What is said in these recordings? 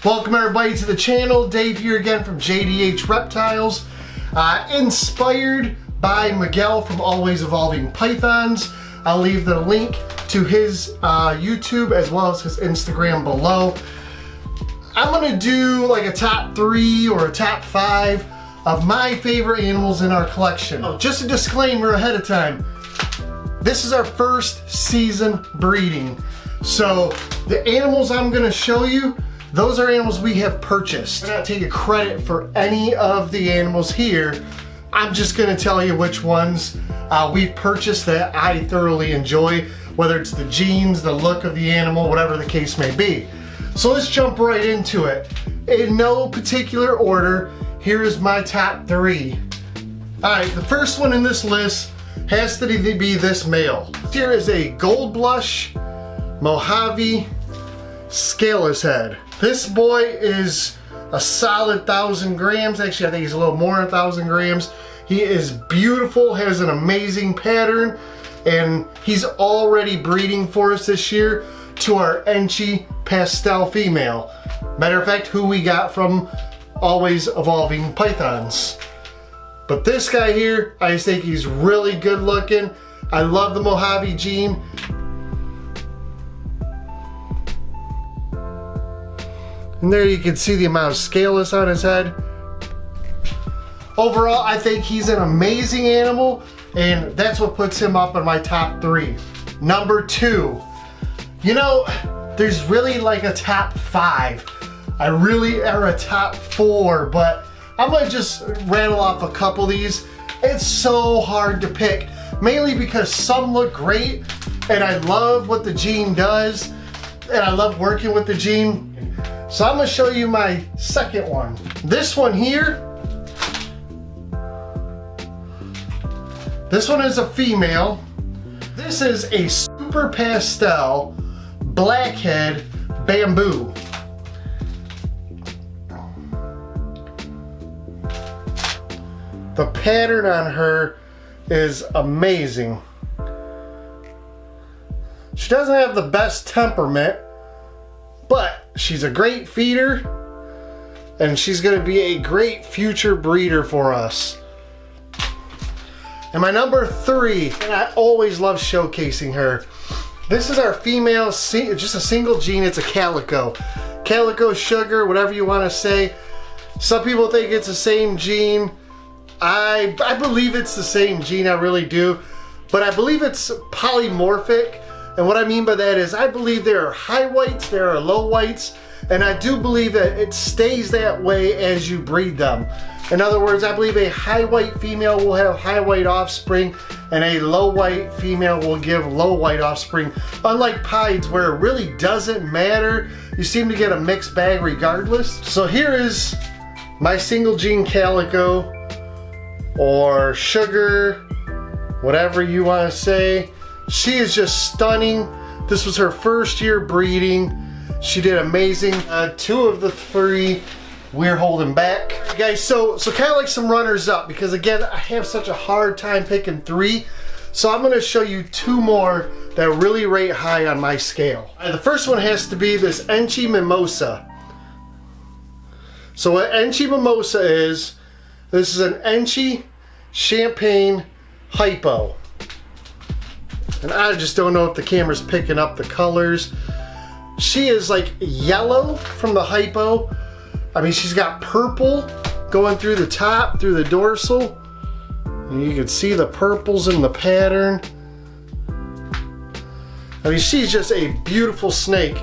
Welcome everybody to the channel. Dave here again from JDH Reptiles. Inspired by Miguel from Always Evolving Pythons. I'll leave the link to his YouTube as well as his Instagram below. I'm gonna do like a top 3 or a top 5 of my favorite animals in our collection. Just a disclaimer ahead of time. This is our first season breeding. So the animals I'm gonna show you, those are animals we have purchased. I'm not taking credit for any of the animals here. I'm just gonna tell you which ones we've purchased that I thoroughly enjoy, whether it's the genes, the look of the animal, whatever the case may be. So let's jump right into it. In no particular order, here is my top 3. All right, the first one in this list has to be this male. Here is a gold blush Mojave scaleless head. This boy is a solid 1,000 grams. Actually, I think he's a little more than 1,000 grams. He is beautiful, has an amazing pattern, and he's already breeding for us this year to our Enchi pastel female. Matter of fact, who we got from Always Evolving Pythons. But this guy here, I just think he's really good looking. I love the Mojave gene. And there you can see the amount of scaleless on his head. Overall, I think he's an amazing animal, and that's what puts him up in my top 3. Number 2, you know, there's really like a top 5. I really are a top 4, but I'm gonna just rattle off a couple of these. It's so hard to pick, mainly because some look great, and I love what the gene does, and I love working with the gene. So I'm gonna show you my second one. This one here, this one is a female. This is a super pastel blackhead bamboo. The pattern on her is amazing. She doesn't have the best temperament, but she's a great feeder, and she's gonna be a great future breeder for us. And my number 3, and I always love showcasing her. This is our female, just a single gene. It's a calico. Calico sugar, whatever you wanna say. Some people think it's the same gene. I believe it's the same gene, I really do. But I believe it's polymorphic. And what I mean by that is I believe there are high whites, there are low whites, and I do believe that it stays that way as you breed them. In other words, I believe a high white female will have high white offspring, and a low white female will give low white offspring. Unlike pieds, where it really doesn't matter, you seem to get a mixed bag regardless. So here is my single gene calico, or sugar, whatever you want to say. She is just stunning. This was her first year breeding. She did amazing. 2 of the 3 we're holding back. Right, guys, so kind of like some runners up, because again, I have such a hard time picking 3. So I'm gonna show you 2 more that really rate high on my scale. The first one has to be this Enchi Mimosa. So what Enchi Mimosa is, this is an Enchi Champagne Hypo. And I just don't know if the camera's picking up the colors. She is like yellow from the hypo. I mean, she's got purple going through the top, through the dorsal. And you can see the purples in the pattern. I mean, she's just a beautiful snake.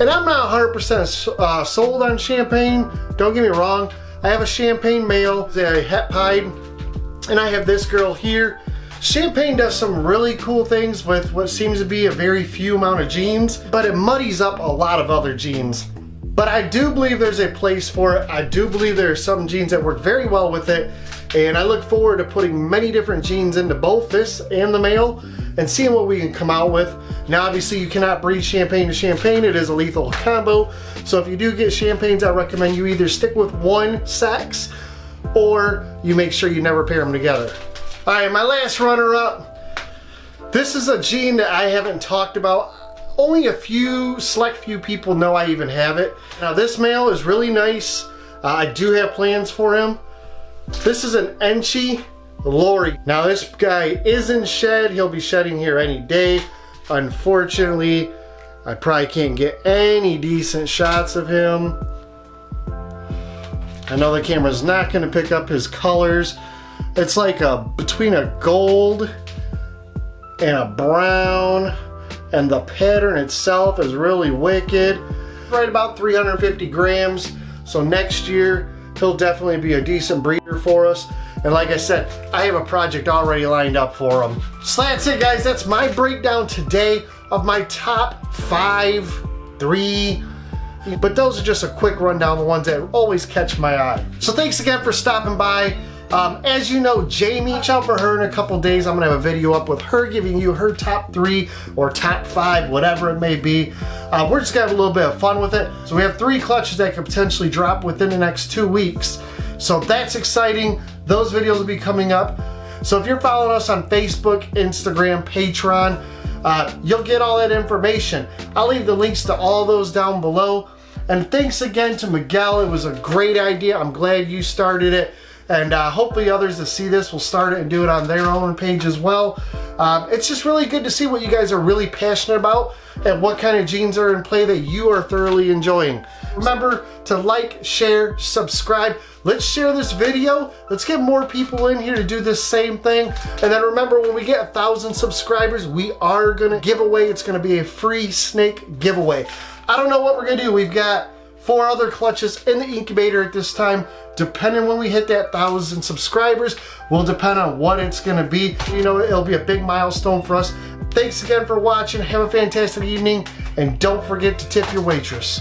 And I'm not 100% sold on Champagne. Don't get me wrong. I have a Champagne male, a het pied, and I have this girl here. Champagne does some really cool things with what seems to be a very few amount of genes, but it muddies up a lot of other genes. But I do believe there's a place for it. I do believe there are some genes that work very well with it, and I look forward to putting many different genes into both this and the male and seeing what we can come out with. Now obviously you cannot breed Champagne to Champagne. It is a lethal combo. So if you do get Champagnes, I recommend you either stick with one sex or you make sure you never pair them together. All right, my last runner up. This is a gene that I haven't talked about only a select few people know I even have it. Now this male is really nice. I do have plans for him. This is an Enchi Lori. Now this guy is in shed. He'll be shedding here any day. Unfortunately, I probably can't get any decent shots of him. I know the camera's not going to pick up his colors. It's like between a gold and a brown, and the pattern itself is really wicked. Right about 350 grams. So next year, he'll definitely be a decent breeder for us. And like I said, I have a project already lined up for him. So that's it, guys. That's my breakdown today of my top 3. But those are just a quick rundown, the ones that always catch my eye. So thanks again for stopping by. As you know, Jamie, watch out for her in a couple days. I'm gonna have a video up with her giving you her top 3 or top 5, whatever it may be. We're just gonna have a little bit of fun with it. So we have 3 clutches that could potentially drop within the next 2 weeks. So that's exciting. Those videos will be coming up. So if you're following us on Facebook, Instagram, Patreon, you'll get all that information. I'll leave the links to all those down below. And thanks again to Miguel. It was a great idea. I'm glad you started it. And hopefully others that see this will start it and do it on their own page as well. It's just really good to see what you guys are really passionate about and what kind of genes are in play that you are thoroughly enjoying. Remember to like, share, subscribe. Let's share this video. Let's get more people in here to do this same thing. And then remember, when we get 1,000 subscribers, we are gonna give away. It's gonna be a free snake giveaway. I don't know what we're gonna do. We've got 4 other clutches in the incubator at this time. Depending when we hit that 1,000 subscribers, will depend on what it's gonna be. You know, it'll be a big milestone for us. Thanks again for watching. Have a fantastic evening, and don't forget to tip your waitress.